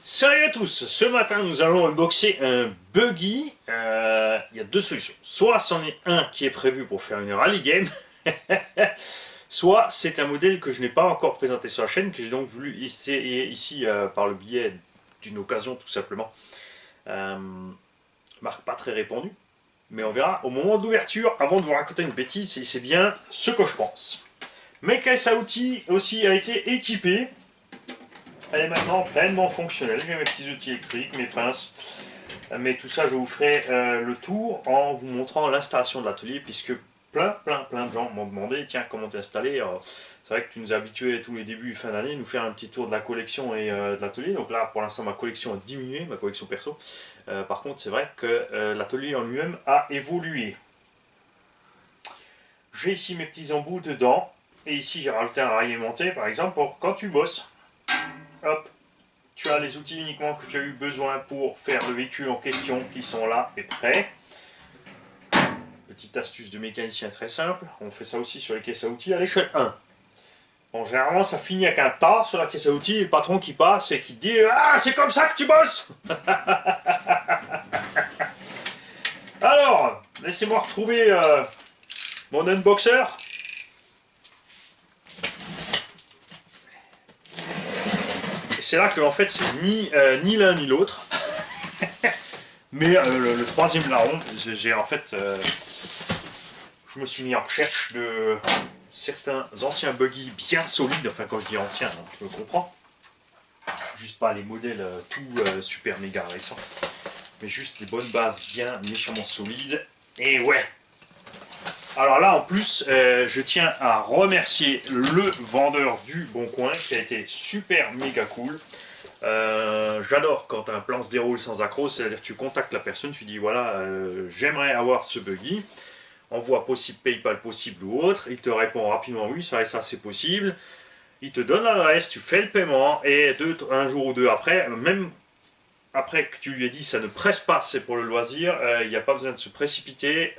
Salut à tous, ce matin nous allons unboxer un buggy. Il y a deux solutions. Soit c'en est un qui est prévu pour faire une rally game, soit c'est un modèle que je n'ai pas encore présenté sur la chaîne, que j'ai donc voulu essayer ici par le biais d'une occasion tout simplement. Marque pas très répandue, mais on verra au moment d'ouverture, avant de vous raconter une bêtise, et c'est bien ce que je pense. Mes caisses à outils aussi a été équipée. Elle est maintenant pleinement fonctionnelle. J'ai mes petits outils électriques, mes pinces. Mais tout ça, je vous ferai le tour en vous montrant l'installation de l'atelier, puisque plein de gens m'ont demandé, tiens, comment t'es installé. C'est vrai que tu nous as habitués tous les débuts, fin d'année, nous faire un petit tour de la collection et de l'atelier. Donc là, pour l'instant, ma collection a diminué, ma collection perso. Par contre, c'est vrai que l'atelier en lui-même a évolué. J'ai ici mes petits embouts dedans. Et ici, j'ai rajouté un rail aimanté, par exemple, pour quand tu bosses. Hop, tu as les outils uniquement que tu as eu besoin pour faire le véhicule en question qui sont là et prêts. Petite astuce de mécanicien très simple, on fait ça aussi sur les caisses à outils à l'échelle 1. Bon, généralement ça finit avec un tas sur la caisse à outils et le patron qui passe et qui dit « Ah, c'est comme ça que tu bosses !» Alors, laissez-moi retrouver mon unboxer. C'est là que en fait c'est ni l'un ni l'autre. Mais le troisième larron, j'ai en fait je me suis mis en recherche de certains anciens buggy bien solides. Enfin, quand je dis anciens, hein, tu me comprends. Juste pas les modèles tout super méga récents, mais juste des bonnes bases bien méchamment solides. Et ouais. Alors là, en plus, je tiens à remercier le vendeur du Bon Coin qui a été super méga cool. J'adore quand un plan se déroule sans accroc, c'est-à-dire que tu contactes la personne, tu dis voilà, j'aimerais avoir ce buggy, envoi possible, PayPal possible ou autre, il te répond rapidement oui, ça et ça c'est possible, il te donne l'adresse, tu fais le paiement et un jour ou deux après, même après que tu lui aies dit ça ne presse pas, c'est pour le loisir, il n'y a pas besoin de se précipiter,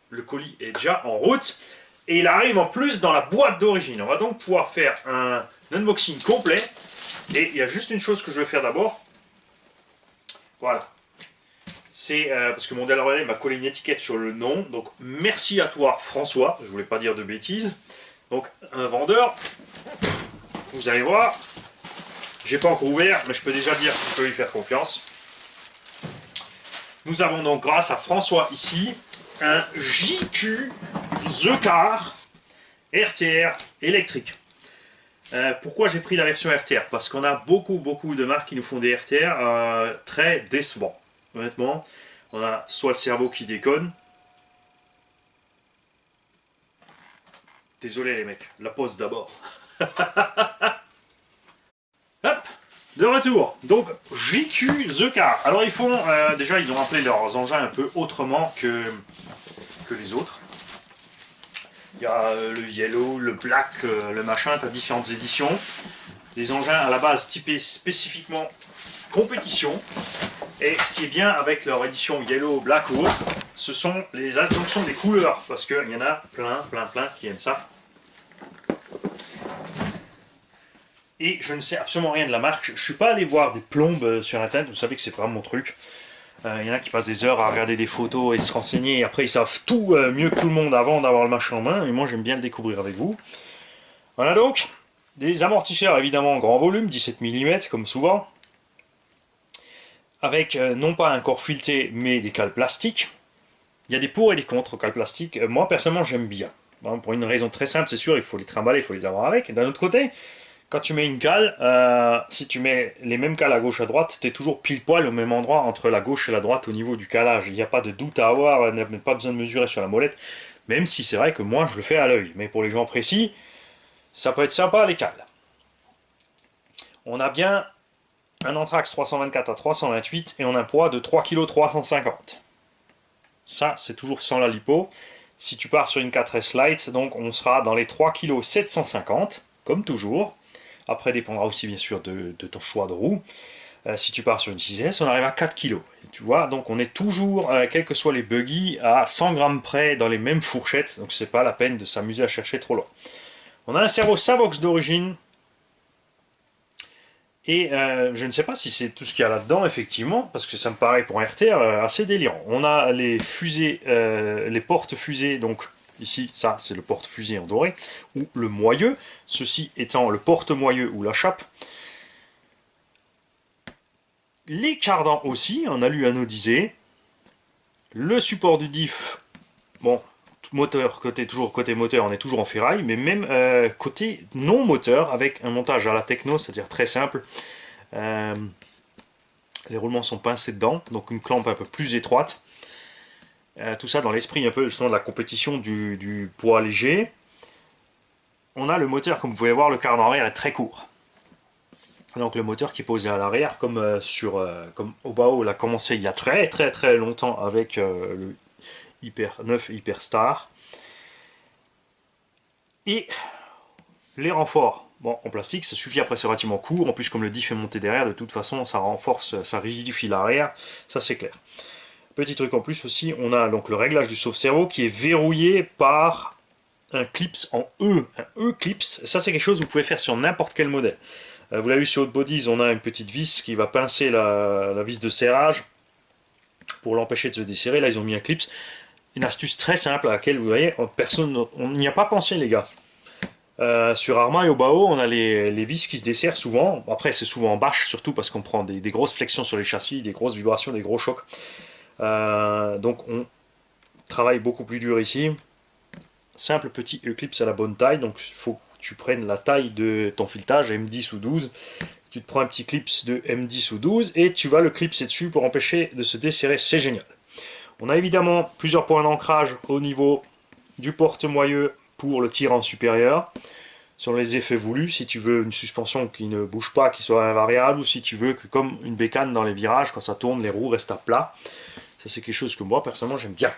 le colis est déjà en route et il arrive en plus dans la boîte d'origine. On va donc pouvoir faire un unboxing complet. Et il y a juste une chose que je vais faire d'abord. Voilà. C'est parce que mon DLRL m'a collé une étiquette sur le nom. Donc merci à toi François. Je voulais pas dire de bêtises. Donc un vendeur. Vous allez voir. J'ai pas encore ouvert, mais je peux déjà dire que je peux lui faire confiance. Nous avons donc grâce à François ici un JQ The Car RTR électrique. Pourquoi j'ai pris la version RTR? Parce qu'on a beaucoup de marques qui nous font des RTR très décevants. Honnêtement, on a soit le cerveau qui déconne. Désolé les mecs, la pause d'abord. Hop, de retour. Donc JQ The Car. Alors ils font, déjà ils ont appelé leurs engins un peu autrement que les autres. Il y a le yellow, le black, le machin, tu as différentes éditions. Des engins à la base typés spécifiquement compétition. Et ce qui est bien avec leur édition yellow, black ou autre, ce sont les injonctions des couleurs. Parce qu'il y en a plein qui aiment ça. Et je ne sais absolument rien de la marque. Je ne suis pas allé voir des plombes sur internet, vous savez que c'est pas mon truc. Il y en a qui passent des heures à regarder des photos et se renseigner, et après ils savent tout mieux que tout le monde avant d'avoir le machin en main, et moi j'aime bien le découvrir avec vous. Voilà donc, des amortisseurs évidemment en grand volume, 17 mm comme souvent, avec non pas un corps fileté mais des cales plastiques. Il y a des pour et des contre aux cales plastiques, moi personnellement j'aime bien. Bon, pour une raison très simple, c'est sûr, il faut les trimballer, il faut les avoir avec. D'un autre côté, quand tu mets une cale, si tu mets les mêmes cales à gauche à droite, tu es toujours pile poil au même endroit entre la gauche et la droite au niveau du calage. Il n'y a pas de doute à avoir, il n'y a pas besoin de mesurer sur la molette, même si c'est vrai que moi je le fais à l'œil. Mais pour les gens précis, ça peut être sympa les cales. On a bien un Anthrax 324 à 328 et on a un poids de 3,350 kg. Ça, c'est toujours sans la lipo. Si tu pars sur une 4S Lite, donc on sera dans les 3,750 kg, comme toujours. Après, dépendra aussi bien sûr de ton choix de roue. Si tu pars sur une 6S, on arrive à 4 kg. Tu vois, donc on est toujours, quels que soient les buggy, à 100 grammes près dans les mêmes fourchettes. Donc c'est pas la peine de s'amuser à chercher trop loin. On a un servo Savox d'origine. Et je ne sais pas si c'est tout ce qu'il y a là-dedans, effectivement, parce que ça me paraît pour un RTR assez délirant. On a les fusées, les porte-fusées, donc ici, ça c'est le porte-fusée en doré, ou le moyeu, ceci étant le porte-moyeu ou la chape. Les cardans aussi, en alu anodisé. Le support du diff, bon, moteur, toujours côté moteur, on est toujours en ferraille, mais même côté non moteur, avec un montage à la techno, c'est-à-dire très simple. Les roulements sont pincés dedans, donc une clampe un peu plus étroite. Tout ça dans l'esprit un peu justement de la compétition du poids léger. On a le moteur, comme vous pouvez voir, le cardan arrière est très court. Donc le moteur qui est posé à l'arrière, comme comme Obao l'a commencé il y a très longtemps avec le Hyper 9 Hyper Star. Et les renforts, bon, en plastique, ça suffit, après c'est relativement court. En plus, comme le diff est monté derrière, de toute façon, ça renforce, ça rigidifie l'arrière, ça c'est clair. Petit truc en plus aussi, on a donc le réglage du sauve-cerveau qui est verrouillé par un clips en E, un E-clips. Ça c'est quelque chose que vous pouvez faire sur n'importe quel modèle. Vous l'avez vu sur Hot Bodies, on a une petite vis qui va pincer la vis de serrage pour l'empêcher de se desserrer. Là, ils ont mis un clips. Une astuce très simple à laquelle, vous voyez, personne, on n'y a pas pensé, les gars. Sur Arma et Obao, on a les vis qui se desserrent souvent. Après, c'est souvent en bâche, surtout parce qu'on prend des grosses flexions sur les châssis, des grosses vibrations, des gros chocs. Donc, on travaille beaucoup plus dur ici. Simple petit clips à la bonne taille. Donc, il faut tu prennes la taille de ton filetage, M10 ou 12, tu te prends un petit clips de M10 ou 12 et tu vas le clipser dessus pour empêcher de se desserrer, c'est génial. On a évidemment plusieurs points d'ancrage au niveau du porte-moyeu pour le tirant supérieur, sur les effets voulus, si tu veux une suspension qui ne bouge pas, qui soit invariable, ou si tu veux que comme une bécane dans les virages, quand ça tourne, les roues restent à plat. Ça c'est quelque chose que moi personnellement j'aime bien.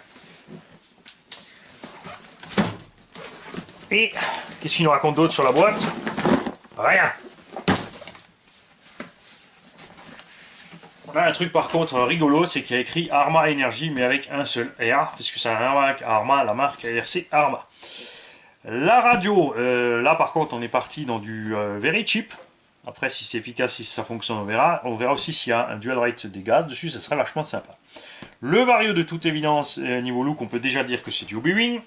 Et qu'est-ce qu'il nous raconte d'autre sur la boîte? Rien. On a un truc par contre rigolo, c'est qu'il y a écrit Arma Energy, mais avec un seul R, puisque c'est un Arma, la marque ARC Arma. La radio, là par contre on est parti dans du very cheap. Après si c'est efficace, si ça fonctionne, on verra. On verra aussi s'il y a un dual rate des gaz dessus, ça serait vachement sympa. Le vario de toute évidence, niveau look, on peut déjà dire que c'est du Obi-Wan.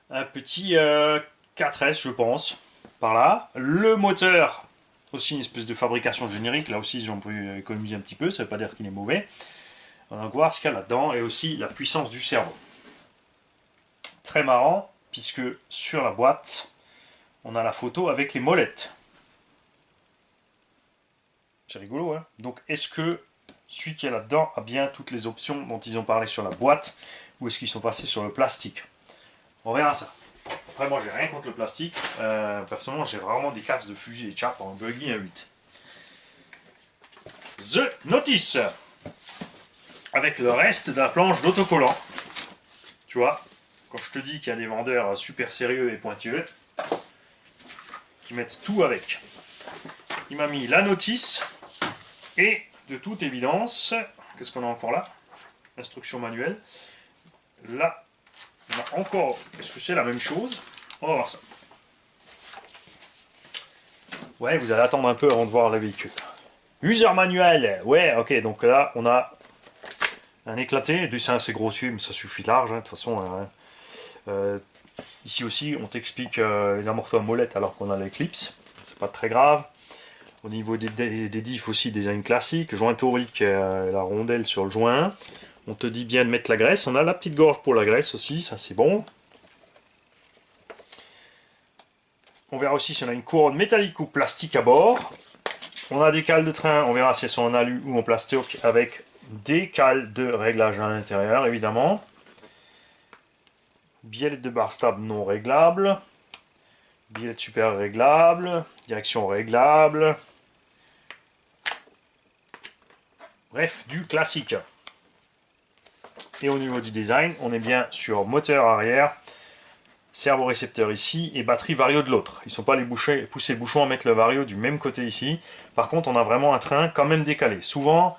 Un petit 4S je pense, par là. Le moteur, aussi une espèce de fabrication générique, là aussi j'en peux économiser un petit peu, ça ne veut pas dire qu'il est mauvais. On va voir ce qu'il y a là-dedans, et aussi la puissance du cerveau. Très marrant, puisque sur la boîte, on a la photo avec les molettes. C'est rigolo, hein? Donc est-ce que celui qui est là-dedans a bien toutes les options dont ils ont parlé sur la boîte, ou est-ce qu'ils sont passés sur le plastique? On verra ça. Après, moi, j'ai rien contre le plastique. Personnellement, j'ai vraiment des casques de fusil et chap en buggy 1.8. The Notice. Avec le reste de la planche d'autocollant. Tu vois, quand je te dis qu'il y a des vendeurs super sérieux et pointilleux, qui mettent tout avec. Il m'a mis la notice. Et, de toute évidence, qu'est-ce qu'on a encore là? Instruction manuelle. Là, on a encore, est-ce que c'est la même chose? On va voir ça. Ouais, vous allez attendre un peu avant de voir le véhicule. User manuel, ouais, ok, donc là, on a un éclaté, dessin assez grossier, mais ça suffit large, hein, de toute façon. Ici aussi, on t'explique les amortisseurs molettes alors qu'on a l'éclipse, c'est pas très grave. Au niveau des diffs aussi, design classique, le joint torique, la rondelle sur le joint. On te dit bien de mettre la graisse. On a la petite gorge pour la graisse aussi, ça c'est bon. On verra aussi si on a une couronne métallique ou plastique à bord. On a des cales de train, on verra si elles sont en alu ou en plastique, avec des cales de réglage à l'intérieur, évidemment. Biellette de barre stable non réglable. Biellette super réglable. Direction réglable. Bref, du classique. Et au niveau du design, on est bien sur moteur arrière, servo-récepteur ici et batterie vario de l'autre. Ils ne sont pas les pousser le bouchon à mettre le vario du même côté ici. Par contre, on a vraiment un train quand même décalé. Souvent,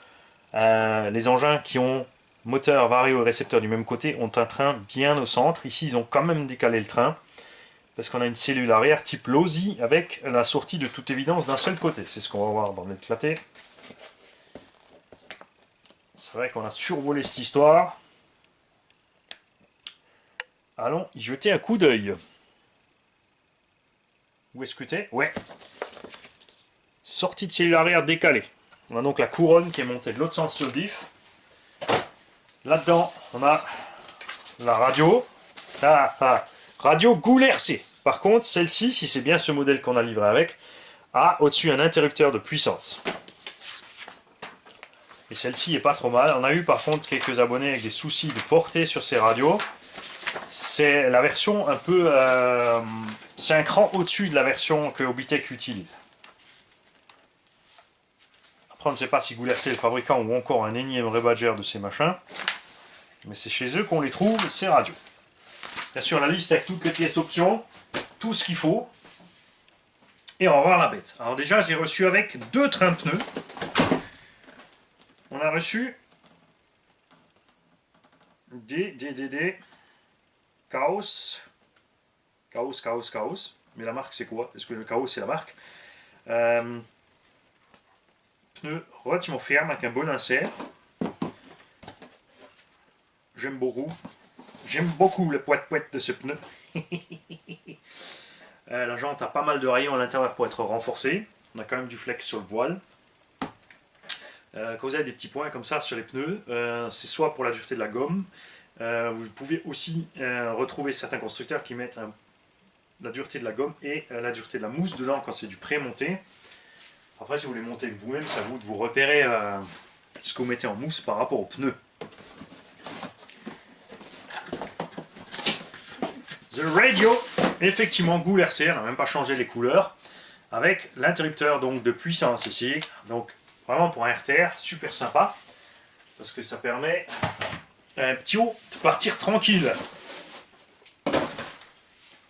les engins qui ont moteur, vario et récepteur du même côté ont un train bien au centre. Ici, ils ont quand même décalé le train. parce qu'on a une cellule arrière type LOSI avec la sortie de toute évidence d'un seul côté. C'est ce qu'on va voir dans l'éclaté. C'est vrai qu'on a survolé cette histoire. Allons y jeter un coup d'œil. Où est-ce que t'es? Ouais. Sortie de cellule arrière décalée. On a donc la couronne qui est montée de l'autre sens sur le bif. Là-dedans, on a la radio. Radio Goul RC. Par contre, celle-ci, si c'est bien ce modèle qu'on a livré avec, a au-dessus un interrupteur de puissance. Et celle-ci est pas trop mal. On a eu par contre quelques abonnés avec des soucis de portée sur ces radios. C'est la version un peu... c'est un cran au-dessus de la version que Obitech utilise. Après, on ne sait pas si Goul RC est le fabricant ou encore un énième rebadger de ces machins. Mais c'est chez eux qu'on les trouve, ces radios. Bien sûr, la liste avec toutes les pièces options, tout ce qu'il faut. Et on va voir la bête. Alors déjà, j'ai reçu avec 2 trains de pneus. On a reçu des Chaos. Mais la marque, c'est quoi? Est-ce que le Chaos, c'est la marque? Pneus relativement fermes avec un bon insert. J'aime beaucoup. J'aime beaucoup le poète-poète de ce pneu. La jante a pas mal de rayons à l'intérieur pour être renforcée. On a quand même du flex sur le voile. Quand vous avez des petits points comme ça sur les pneus, c'est soit pour la dureté de la gomme. Vous pouvez aussi retrouver certains constructeurs qui mettent la dureté de la gomme et la dureté de la mousse dedans quand c'est du pré-monté. Après, si vous voulez monter vous-même, c'est à vous de vous repérer ce que vous mettez en mousse par rapport aux pneus. The Radio, effectivement Goul RC, on n'a même pas changé les couleurs, avec l'interrupteur donc de puissance ici, donc vraiment pour un RTR, super sympa, parce que ça permet à un petit haut de partir tranquille.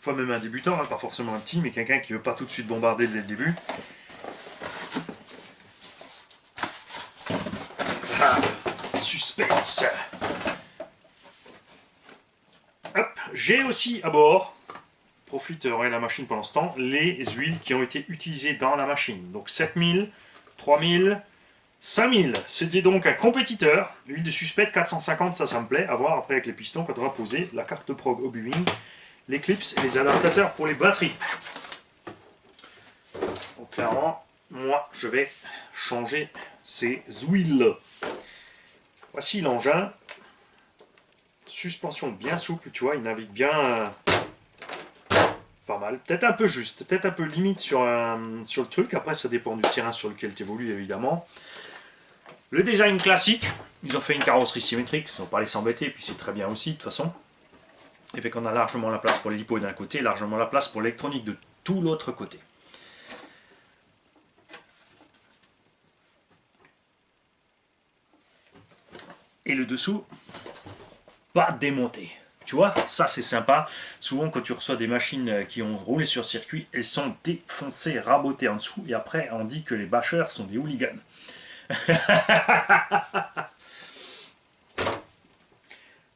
Fois même un débutant, hein, pas forcément un petit, mais quelqu'un qui ne veut pas tout de suite bombarder dès le début. Ah, suspense. J'ai aussi à bord, profite de regarder la machine pendant ce temps, les huiles qui ont été utilisées dans la machine. Donc 7000, 3000, 5000. C'était donc un compétiteur. L'huile de suspect 450, ça me plaît. À voir après avec les pistons quand on va poser la carte prog Obi-Wing, les clips et les adaptateurs pour les batteries. Donc clairement, moi je vais changer ces huiles. Voici l'engin. Suspension bien souple, tu vois, il navigue bien, pas mal. Peut-être un peu juste, peut-être un peu limite sur le truc. Après, ça dépend du terrain sur lequel tu évolues, évidemment. Le design classique, ils ont fait une carrosserie symétrique, ils n'ont pas allé s'embêter, puis c'est très bien aussi, de toute façon. Et fait qu'on a largement la place pour les lipos d'un côté, largement la place pour l'électronique de tout l'autre côté. Et le dessous, pas démonté. Tu vois, ça c'est sympa. Souvent quand tu reçois des machines qui ont roulé sur circuit, elles sont défoncées, rabotées en dessous, et après on dit que les bâcheurs sont des hooligans.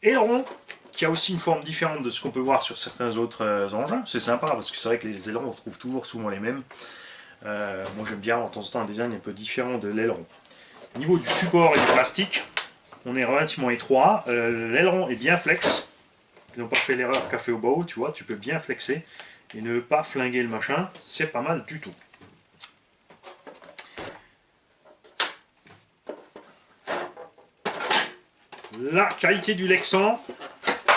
Aileron, qui a aussi une forme différente de ce qu'on peut voir sur certains autres engins. C'est sympa parce que c'est vrai que les ailerons on retrouve toujours souvent les mêmes. Moi j'aime bien en temps en temps un design un peu différent de l'aileron. Au niveau du support et du plastique, on est relativement étroit. L'aileron est bien flex. Ils n'ont pas fait l'erreur qu'a fait Obo, tu vois, tu peux bien flexer et ne pas flinguer le machin, c'est pas mal du tout. La qualité du Lexan,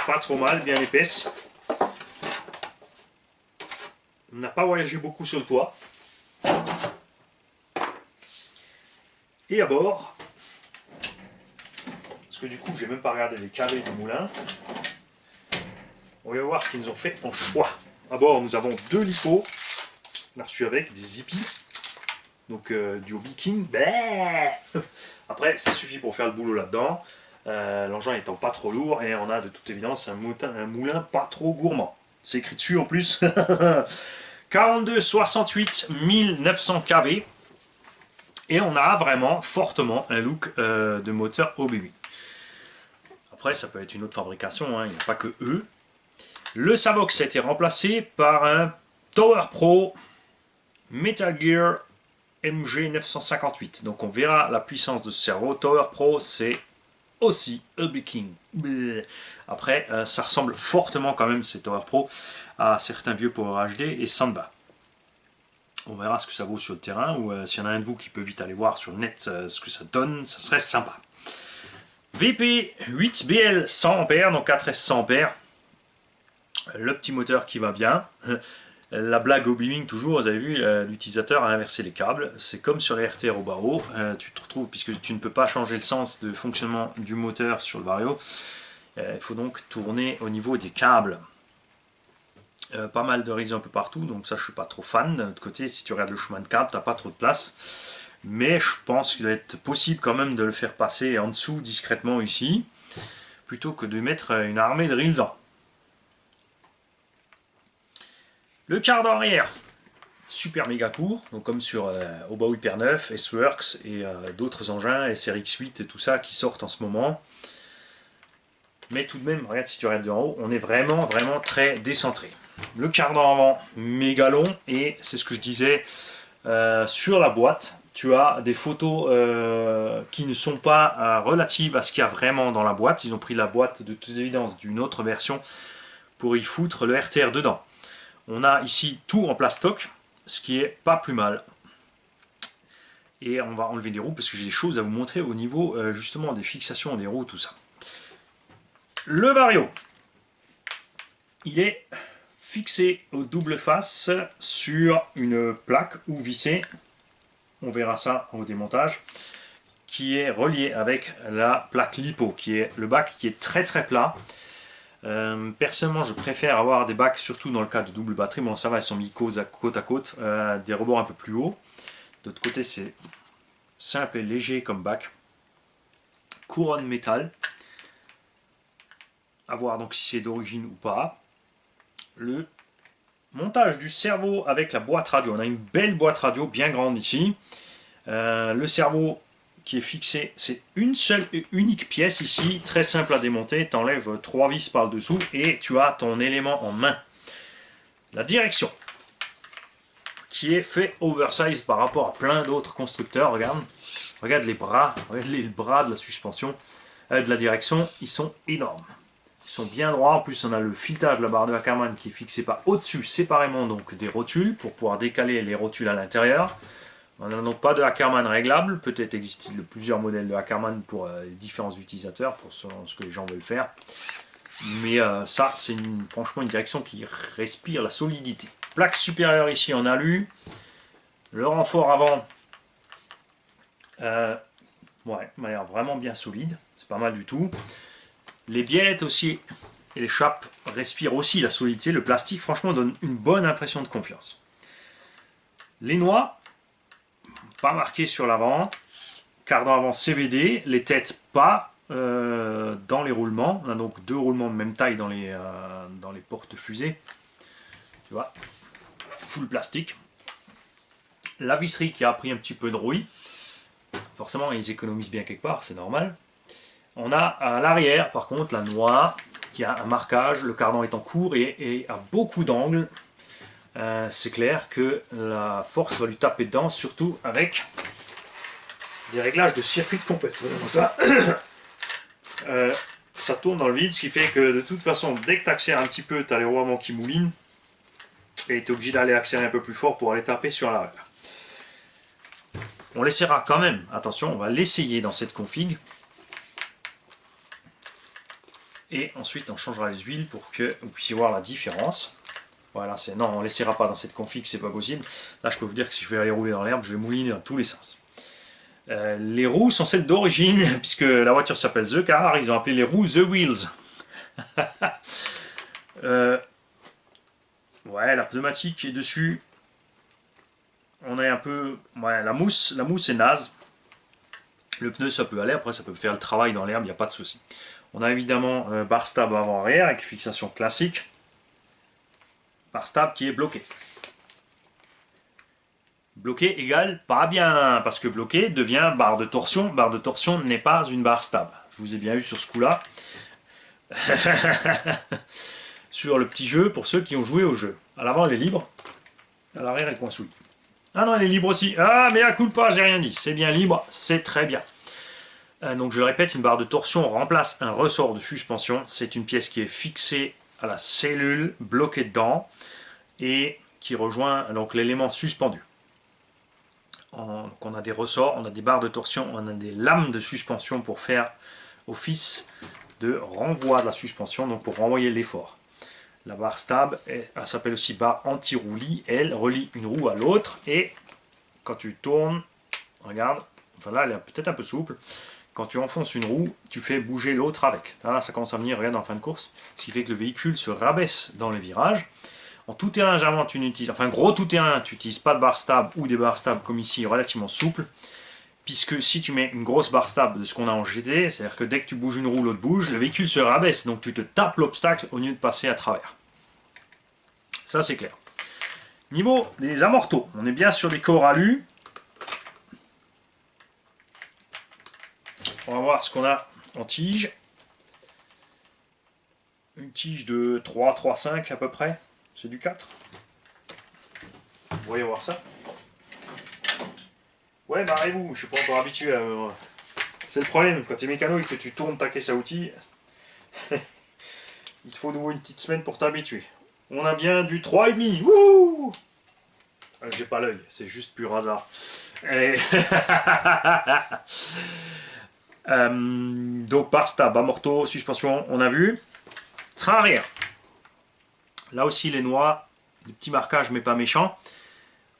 pas trop mal, bien épaisse. On n'a pas voyagé beaucoup sur le toit. Et à bord, parce que du coup j'ai même pas regardé les carrés du moulin, on va voir ce qu'ils nous ont fait en choix. À bord nous avons 2 lipos, on a reçu avec des zippies, donc du Hobby King. Après ça suffit pour faire le boulot là-dedans, l'engin étant pas trop lourd, et on a de toute évidence un moulin pas trop gourmand. C'est écrit dessus en plus. 42 68 1900 kV. Et on a vraiment fortement un look de moteur Obi-Wan. Après, ça peut être une autre fabrication, hein, il n'y a pas que eux. Le Savox a été remplacé par un Tower Pro Metal Gear MG958. Donc on verra la puissance de ce cerveau. Tower Pro, c'est aussi a King. Après, ça ressemble fortement quand même, ces Tower Pro, à certains vieux Power HD et Samba. On verra ce que ça vaut sur le terrain, ou s'il y en a un de vous qui peut vite aller voir sur le net ce que ça donne, ça serait sympa. VP 8BL 100 A, donc 4S 100 A. Le petit moteur qui va bien. La blague au beaming toujours, vous avez vu, l'utilisateur a inversé les câbles. C'est comme sur les RTR au Vario. Tu te retrouves, puisque tu ne peux pas changer le sens de fonctionnement du moteur sur le Vario, il faut donc tourner au niveau des câbles. Pas mal de rails un peu partout, donc ça je suis pas trop fan. D'un autre côté, si tu regardes le chemin de câble, t'as pas trop de place. Mais je pense qu'il doit être possible quand même de le faire passer en dessous discrètement ici, plutôt que de mettre une armée de rails en. Le quart d'arrière, super méga court, donc comme sur Oba Hyper 9, S-Works et d'autres engins, SRX8 et tout ça qui sortent en ce moment. Mais tout de même, regarde, si tu regardes de en haut, on est vraiment très décentré. Le cardan avant, méga long, et c'est ce que je disais, sur la boîte, tu as des photos qui ne sont pas relatives à ce qu'il y a vraiment dans la boîte. Ils ont pris la boîte de toute évidence d'une autre version pour y foutre le RTR dedans. On a ici tout en plastoc, ce qui est pas plus mal. Et on va enlever des roues parce que j'ai des choses à vous montrer au niveau justement des fixations des roues, tout ça. Le Vario, il est fixé au double face sur une plaque ou vissé, on verra ça au démontage, qui est relié avec la plaque lipo, qui est le bac qui est très plat. Personnellement, je préfère avoir des bacs, surtout dans le cas de double batterie. Bon, ça va, ils sont mis côte à côte, des rebords un peu plus hauts. D'autre côté, c'est simple et léger comme bac. Couronne métal. À voir donc si c'est d'origine ou pas. Le montage du cerveau avec la boîte radio. On a une belle boîte radio bien grande ici. Le cerveau qui est fixé, c'est une seule et unique pièce ici, très simple à démonter. Tu enlèves 3 vis par le dessous et tu as ton élément en main. La direction, qui est fait oversize par rapport à plein d'autres constructeurs. Regarde les bras, regarde les bras de la suspension, de la direction, ils sont énormes. Ils sont bien droits. En plus, on a le filetage de la barre de Ackermann qui est fixé par au-dessus séparément donc des rotules pour pouvoir décaler les rotules à l'intérieur. On n'a donc pas de Ackermann réglable. Peut-être existe-t-il plusieurs modèles de Ackermann pour les différents utilisateurs, pour ce que les gens veulent faire. Mais ça, c'est franchement une direction qui respire la solidité. Plaque supérieure ici en alu. Le renfort avant, ouais, m'a l'air vraiment bien solide. C'est pas mal du tout. Les biellettes aussi et les chapes respirent aussi la solidité. Le plastique, franchement, donne une bonne impression de confiance. Les noix, pas marquées sur l'avant. Cardan avant CVD. Les têtes pas dans les roulements. On a donc 2 roulements de même taille dans les portes fusées. Tu vois, full plastique. La visserie qui a pris un petit peu de rouille. Forcément, ils économisent bien quelque part, c'est normal. On a à l'arrière, par contre, la noix qui a un marquage. Le cardan est en cours et a beaucoup d'angles. C'est clair que la force va lui taper dedans, surtout avec des réglages de circuit de compète. Ça, ça tourne dans le vide, ce qui fait que de toute façon, dès que tu accélères un petit peu, tu as les roulements qui moulinent et tu es obligé d'aller accélérer un peu plus fort pour aller taper sur l'arrière. On l'essaiera quand même, attention, on va l'essayer dans cette config. Et ensuite, on changera les huiles pour que vous puissiez voir la différence. Voilà, non, on ne l'essaiera pas dans cette config, c'est pas possible. Là, je peux vous dire que si je vais aller rouler dans l'herbe, je vais mouliner dans tous les sens. Les roues sont celles d'origine, puisque la voiture s'appelle The Car, ils ont appelé les roues The Wheels. Ouais, la pneumatique est dessus. On est un peu... Ouais, la mousse est naze. Le pneu, ça peut aller, après ça peut faire le travail dans l'herbe, il n'y a pas de souci. On a évidemment barre stable avant-arrière avec fixation classique. Barre stable qui est bloqué. Bloqué égale pas bien, parce que bloqué devient barre de torsion. Barre de torsion n'est pas une barre stable. Je vous ai bien eu sur ce coup-là. sur le petit jeu pour ceux qui ont joué au jeu. À l'avant, elle est libre. À l'arrière, elle coincouille. Ah non, elle est libre aussi. Ah, mais à coup de pas, j'ai rien dit. C'est bien libre, c'est très bien. Donc je le répète, une barre de torsion remplace un ressort de suspension. C'est une pièce qui est fixée à la cellule, bloquée dedans, et qui rejoint donc l'élément suspendu. Donc on a des ressorts, on a des barres de torsion, on a des lames de suspension pour faire office de renvoi de la suspension, donc pour renvoyer l'effort. La barre stable, elle s'appelle aussi barre anti-roulis, elle relie une roue à l'autre, et quand tu tournes, regarde, enfin là elle est peut-être un peu souple, quand tu enfonces une roue, tu fais bouger l'autre avec. Là ça commence à venir, regarde en fin de course, ce qui fait que le véhicule se rabaisse dans les virages. En tout terrain, généralement, tu n'utilises, enfin gros tout terrain, tu n'utilises pas de barre stable ou des barres stables comme ici, relativement souples, puisque si tu mets une grosse barre stable de ce qu'on a en GT, c'est-à-dire que dès que tu bouges une roue, l'autre bouge, le véhicule se rabaisse, donc tu te tapes l'obstacle au lieu de passer à travers. Ça c'est clair. Niveau des amortos, on est bien sur des corps alu. On va voir ce qu'on a en tige. Une tige de 3, 3,5 à peu près. C'est du 4. Vous voyez voir ça. Ouais, barrez-vous, je suis pas encore habitué à... C'est le problème, quand tu es mécano et que tu tournes ta caisse à outils, il te faut de nouveau une petite semaine pour t'habituer. On a bien du 3,5. Wouh! J'ai pas l'œil, c'est juste pur hasard. Et... donc barre stable, amorto, suspension, on a vu. Train arrière. Là aussi les noix, des petits marquages mais pas méchants.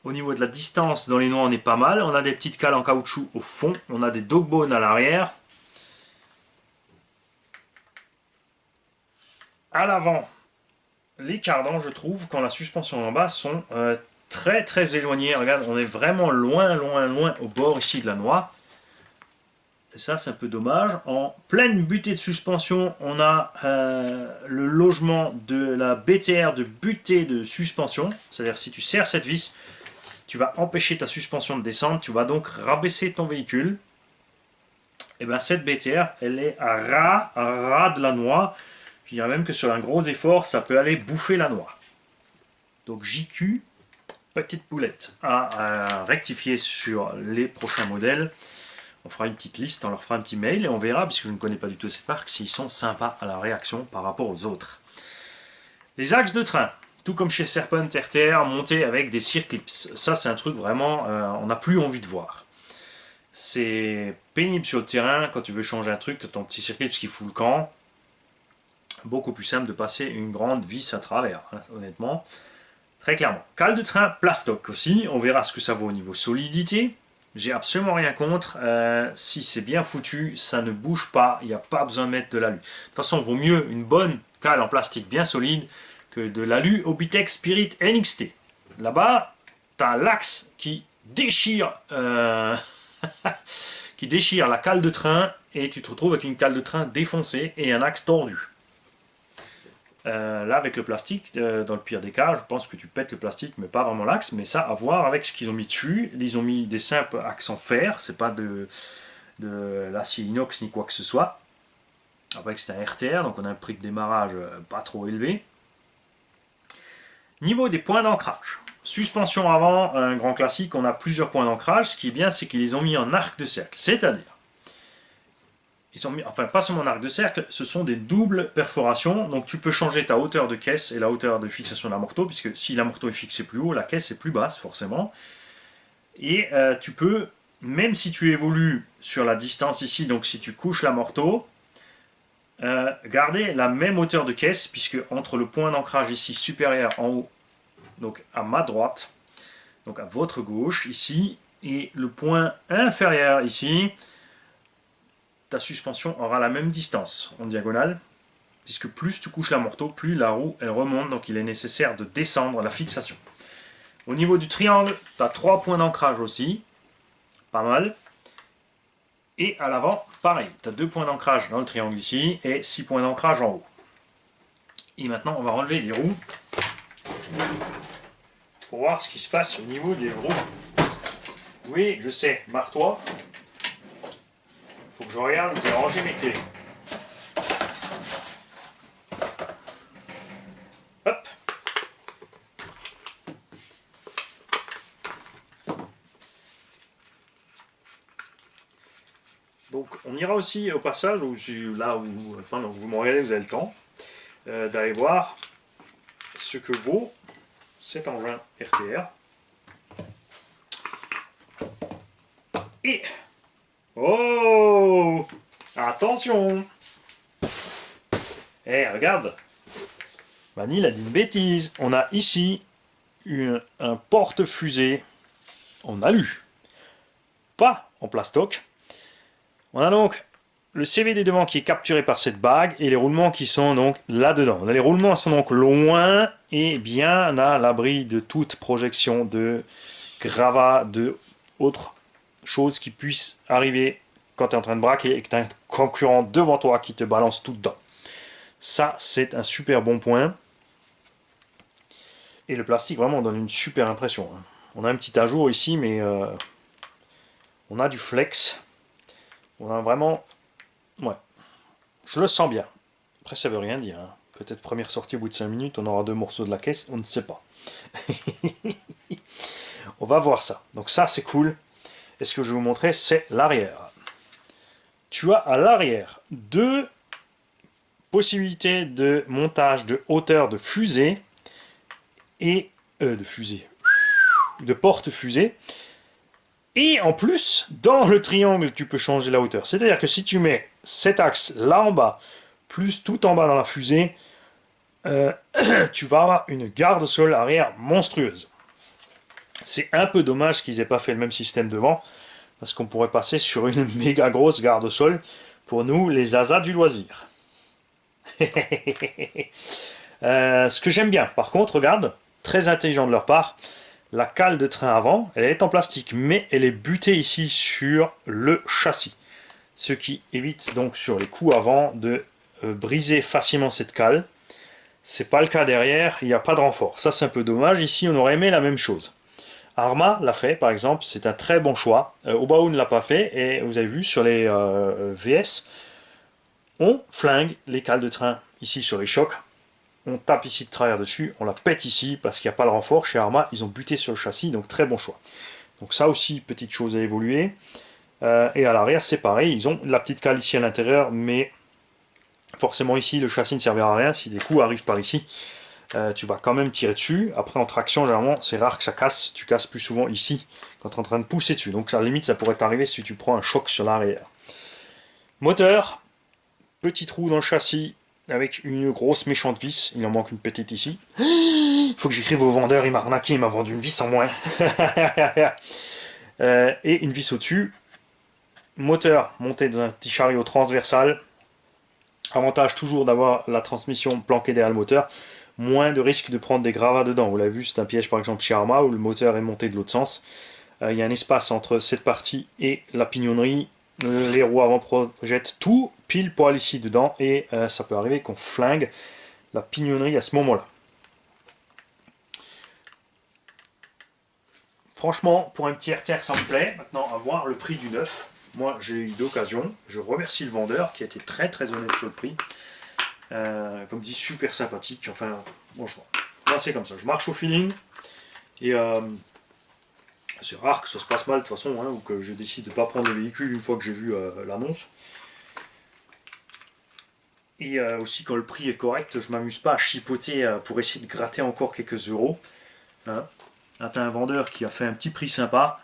Au niveau de la distance dans les noix on est pas mal. On a des petites cales en caoutchouc au fond. On a des dog bones à l'arrière. À l'avant, les cardans je trouve quand la suspension en bas sont très très éloignés. Regarde, on est vraiment loin au bord ici de la noix. Et ça c'est un peu dommage. En pleine butée de suspension, on a le logement de la BTR de butée de suspension. C'est-à-dire si tu serres cette vis, tu vas empêcher ta suspension de descendre, tu vas donc rabaisser ton véhicule. Et bien cette BTR, elle est à ras de la noix. Je dirais même que sur un gros effort, ça peut aller bouffer la noix. Donc JQ, petite boulette à rectifier sur les prochains modèles. On fera une petite liste, on leur fera un petit mail et on verra, puisque je ne connais pas du tout cette marque, s'ils sont sympas à la réaction par rapport aux autres. Les axes de train, tout comme chez Serpent RTR, montés avec des circlips. Ça c'est un truc vraiment, on n'a plus envie de voir. C'est pénible sur le terrain quand tu veux changer un truc, ton petit circlips qui fout le camp. Beaucoup plus simple de passer une grande vis à travers, hein, honnêtement. Très clairement. Cale de train plastoc aussi, on verra ce que ça vaut au niveau solidité. J'ai absolument rien contre, si c'est bien foutu, ça ne bouge pas, il n'y a pas besoin de mettre de l'alu. De toute façon, il vaut mieux une bonne cale en plastique bien solide que de l'alu Obitex Spirit NXT. Là-bas, tu as l'axe qui déchire, qui déchire la cale de train et tu te retrouves avec une cale de train défoncée et un axe tordu. Là avec le plastique, dans le pire des cas, je pense que tu pètes le plastique mais pas vraiment l'axe, mais ça à voir avec ce qu'ils ont mis dessus. Ils ont mis des simples axes en fer, c'est pas de l'acier inox ni quoi que ce soit. Après c'est un RTR, donc on a un prix de démarrage pas trop élevé. Niveau des points d'ancrage. Suspension avant, un grand classique, on a plusieurs points d'ancrage. Ce qui est bien, c'est qu'ils les ont mis en arc de cercle, c'est-à-dire ils ont mis, enfin pas seulement en arc de cercle, ce sont des doubles perforations, donc tu peux changer ta hauteur de caisse et la hauteur de fixation de l'amorto, puisque si l'amorto est fixé plus haut, la caisse est plus basse forcément. Et tu peux, même si tu évolues sur la distance ici, donc si tu couches l'amorto, garder la même hauteur de caisse, puisque entre le point d'ancrage ici supérieur en haut, donc à ma droite, donc à votre gauche ici, et le point inférieur ici, ta suspension aura la même distance en diagonale, puisque plus tu couches l'amorto, plus la roue elle remonte, donc il est nécessaire de descendre la fixation. Au niveau du triangle, tu as 3 points d'ancrage aussi, pas mal. Et à l'avant, pareil, tu as 2 points d'ancrage dans le triangle ici, et 6 points d'ancrage en haut. Et maintenant, on va relever les roues, pour voir ce qui se passe au niveau des roues. Oui, je sais, marre-toi. Faut que je regarde, j'ai rangé mes clés. Donc on ira aussi au passage, là où pendant que vous me regardez, vous avez le temps, d'aller voir ce que vaut cet engin RTR. Et... Oh! Attention! Eh, regarde! Vanille a dit une bêtise. On a ici un porte-fusée en alu. Pas en plastoc. On a donc le CVD devant qui est capturé par cette bague et les roulements qui sont donc là-dedans. Les roulements sont donc loin et bien à l'abri de toute projection de gravats, de autres choses qui puissent arriver quand tu es en train de braquer et que tu as un concurrent devant toi qui te balance tout dedans. Ça, c'est un super bon point. Et le plastique vraiment donne une super impression. On a un petit ajout ici, mais on a du flex. On a vraiment... Ouais, je le sens bien. Après, ça veut rien dire. Hein. Peut-être première sortie au bout de 5 minutes, on aura 2 morceaux de la caisse, on ne sait pas. On va voir ça. Donc ça, c'est cool. Et ce que je vais vous montrer, c'est l'arrière. Tu as à l'arrière 2 possibilités de montage de hauteur de fusée et de porte-fusée. Et en plus, dans le triangle, tu peux changer la hauteur. C'est-à-dire que si tu mets cet axe là en bas, plus tout en bas dans la fusée, tu vas avoir une garde-sol arrière monstrueuse. C'est un peu dommage qu'ils n'aient pas fait le même système devant, parce qu'on pourrait passer sur une méga grosse garde-sol pour nous, les asas du loisir. Ce que j'aime bien, par contre, regarde, très intelligent de leur part, la cale de train avant, elle est en plastique, mais elle est butée ici sur le châssis. Ce qui évite donc sur les coups avant de briser facilement cette cale. C'est pas le cas derrière, il n'y a pas de renfort. Ça c'est un peu dommage, ici on aurait aimé la même chose. Arma l'a fait par exemple, c'est un très bon choix. Obaou ne l'a pas fait, et vous avez vu sur les VS, on flingue les cales de train ici sur les chocs. On tape ici de travers dessus, on la pète ici parce qu'il n'y a pas le renfort. Chez Arma, ils ont buté sur le châssis, donc très bon choix. Donc ça aussi, petite chose à évoluer. Et à l'arrière, c'est pareil, ils ont la petite cale ici à l'intérieur, mais forcément ici, le châssis ne servira à rien. Si des coups arrivent par ici, tu vas quand même tirer dessus. Après, en traction, généralement, c'est rare que ça casse. Tu casses plus souvent ici, quand tu es en train de pousser dessus. Donc à la limite, ça pourrait t'arriver si tu prends un choc sur l'arrière. Moteur, petit trou dans le châssis, avec une grosse méchante vis, il en manque une petite ici. Il faut que j'écrive au vendeur, il m'a arnaqué, il m'a vendu une vis en moins. Et une vis au-dessus. Moteur monté dans un petit chariot transversal. Avantage toujours d'avoir la transmission planquée derrière le moteur. Moins de risque de prendre des gravats dedans. Vous l'avez vu, c'est un piège par exemple chez Arma où le moteur est monté de l'autre sens. Il y a un espace entre cette partie et la pignonnerie. Les roues avant projettent tout pile poil ici dedans et ça peut arriver qu'on flingue la pignonnerie à ce moment-là. Franchement, pour un petit RTR, ça me plaît. Maintenant, à voir le prix du neuf. Moi, j'ai eu d'occasion. Je remercie le vendeur qui a été très très honnête sur le prix. Comme dit, super sympathique. Enfin, bonjour. Moi, c'est comme ça. Je marche au feeling. Et c'est rare que ça se passe mal de toute façon, hein, ou que je décide de ne pas prendre le véhicule une fois que j'ai vu l'annonce. Et aussi, quand le prix est correct, je ne m'amuse pas à chipoter pour essayer de gratter encore quelques euros. Hein. Là, tu as un vendeur qui a fait un petit prix sympa.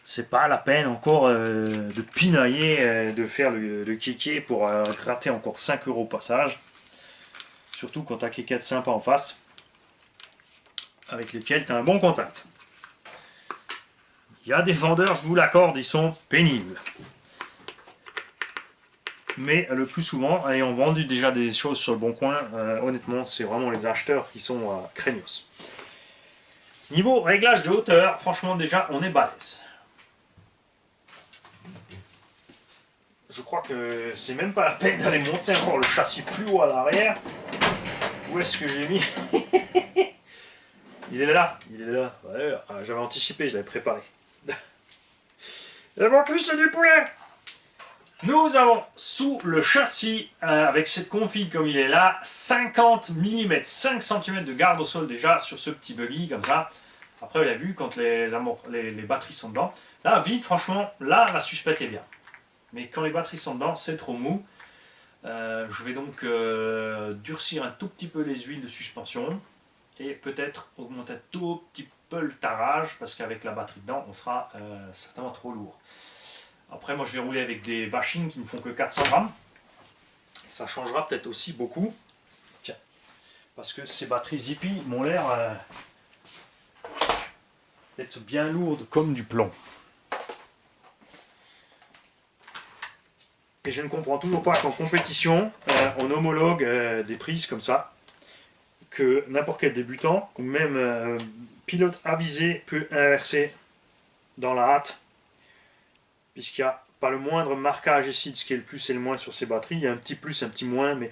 C'est pas la peine encore de pinailler, de faire le kéké pour gratter encore 5 euros au passage. Surtout quand tu as quelqu'un de sympa en face, avec lesquels tu as un bon contact. Il y a des vendeurs, je vous l'accorde, ils sont pénibles. Mais le plus souvent, ayant vendu déjà des choses sur le bon coin, honnêtement, c'est vraiment les acheteurs qui sont craignos. Niveau réglage de hauteur, franchement déjà, on est balèze. Je crois que c'est même pas la peine d'aller monter encore le châssis plus haut à l'arrière. Où est-ce que j'ai mis? Il est là, il est là. Ouais, j'avais anticipé, je l'avais préparé. Et mon cul, c'est du poulet! Nous avons sous le châssis, avec cette config comme il est là, 50 mm, 5 cm de garde au sol déjà sur ce petit buggy comme ça. Après, vous l'avez vu, quand les batteries sont dedans. Là, vide, franchement, là, la suspecte est bien. Mais quand les batteries sont dedans, c'est trop mou. Je vais donc durcir un tout petit peu les huiles de suspension et peut-être augmenter un tout petit peu le tarage parce qu'avec la batterie dedans, on sera certainement trop lourd. Après, moi je vais rouler avec des bashings qui ne font que 400 grammes. Ça changera peut-être aussi beaucoup. Tiens, parce que ces batteries Zippy m'ont l'air d'être bien lourdes comme du plomb. Et je ne comprends toujours pas qu'en compétition, on homologue des prises comme ça, que n'importe quel débutant, ou même pilote avisé, peut inverser dans la hâte, puisqu'il n'y a pas le moindre marquage ici de ce qui est le plus et le moins sur ces batteries. Il y a un petit plus, un petit moins, mais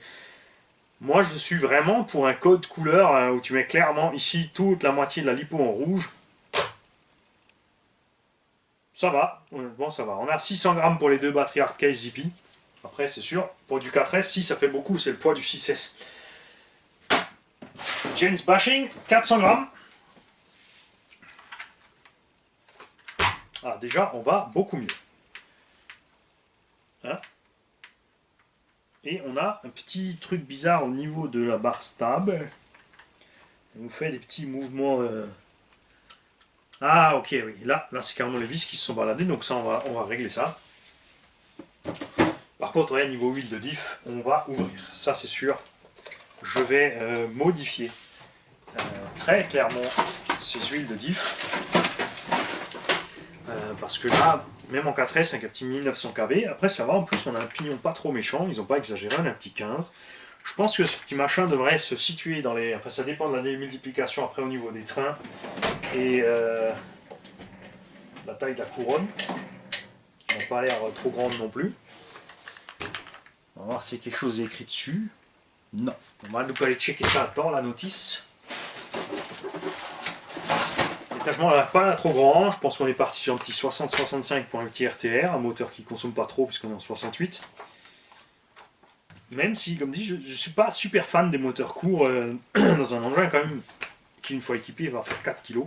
moi je suis vraiment pour un code couleur où tu mets clairement ici toute la moitié de la lipo en rouge. Ça va, bon ça va. On a 600 grammes pour les deux batteries Hardcase Zippy. Après c'est sûr, pour du 4S, si ça fait beaucoup, c'est le poids du 6S. James Bashing, 400 grammes. Ah déjà, on va beaucoup mieux. Hein? Et on a un petit truc bizarre au niveau de la barre stable. On nous fait des petits mouvements... Ah ok, oui, là c'est carrément les vis qui se sont baladés, donc ça on va régler ça. Par contre, ouais, niveau huile de diff, on va ouvrir, ça c'est sûr. Je vais modifier très clairement ces huiles de diff. Parce que là, même en 4S, avec un petit 1900 kV, après ça va, en plus on a un pignon pas trop méchant, ils n'ont pas exagéré, on a un petit 15. Je pense que ce petit machin devrait se situer dans les... Enfin ça dépend de la démultiplication après au niveau des trains. Et la taille de la couronne, qui n'a pas l'air trop grande non plus. On va voir s'il y a quelque chose écrit dessus. Non. On va donc aller checker ça dans la notice. L'étagement n'est pas trop grand. Je pense qu'on est parti sur un petit 60-65 pour un petit RTR, un moteur qui ne consomme pas trop puisqu'on est en 68. Même si, comme dit, je ne suis pas super fan des moteurs courts dans un engin quand même qui, une fois équipé, va faire 4 kg.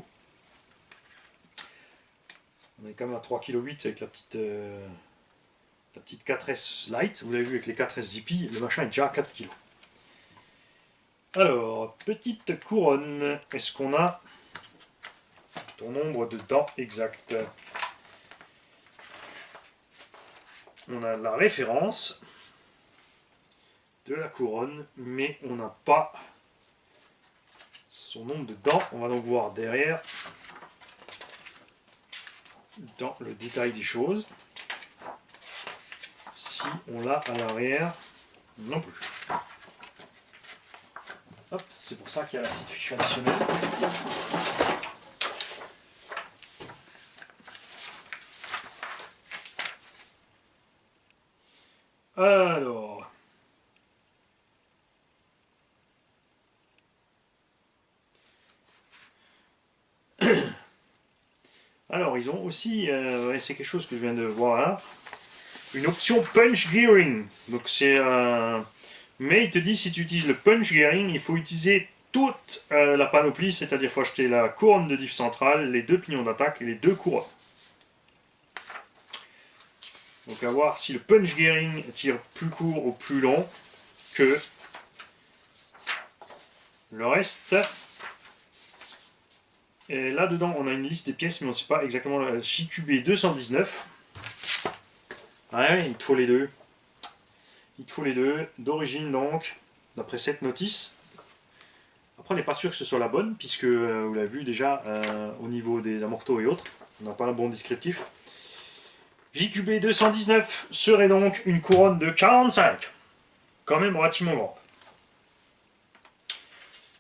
On est quand même à 3,8 kg avec la petite 4S Lite. Vous l'avez vu avec les 4S Zippy, le machin est déjà à 4 kg. Alors, petite couronne. Est-ce qu'on a ton nombre de dents exact? On a la référence de la couronne, mais on n'a pas son nombre de dents. On va donc voir derrière, dans le détail des choses, si on l'a à l'arrière, non plus. Hop, c'est pour ça qu'il y a la petite fiche additionnelle. Alors, ils ont aussi, c'est quelque chose que je viens de voir là, une option punch gearing. Donc c'est mais il te dit si tu utilises le punch gearing, il faut utiliser toute la panoplie, c'est-à-dire il faut acheter la couronne de diff centrale, les deux pignons d'attaque et les deux couronnes. Donc à voir si le punch gearing tire plus court ou plus long que le reste. Et là-dedans, on a une liste des pièces, mais on ne sait pas exactement la JQB 219. Ouais, il te faut les deux. Il te faut les deux, d'origine donc, d'après cette notice. Après, on n'est pas sûr que ce soit la bonne, puisque vous l'avez vu déjà, au niveau des amortos et autres, on n'a pas un bon descriptif. JQB 219 serait donc une couronne de 45, quand même relativement grande.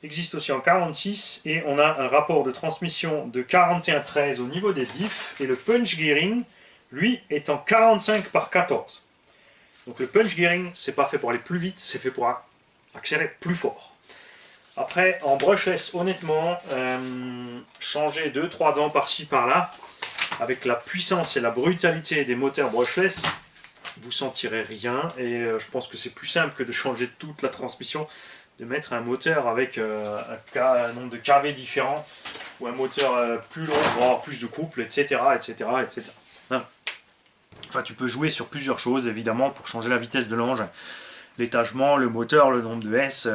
Existe aussi en 46 et on a un rapport de transmission de 41-13 au niveau des diffs et le punch gearing, lui, est en 45 par 14. Donc le punch gearing, c'est pas fait pour aller plus vite, c'est fait pour accélérer plus fort. Après, en brushless, honnêtement, changer 2-3 dents par-ci par-là, avec la puissance et la brutalité des moteurs brushless, vous sentirez rien et je pense que c'est plus simple que de changer toute la transmission, de mettre un moteur avec un nombre de kV différent ou un moteur plus long pour avoir plus de couple, etc. etc., etc. Hein. Enfin, tu peux jouer sur plusieurs choses, évidemment, pour changer la vitesse de l'engin. L'étagement, le moteur, le nombre de S.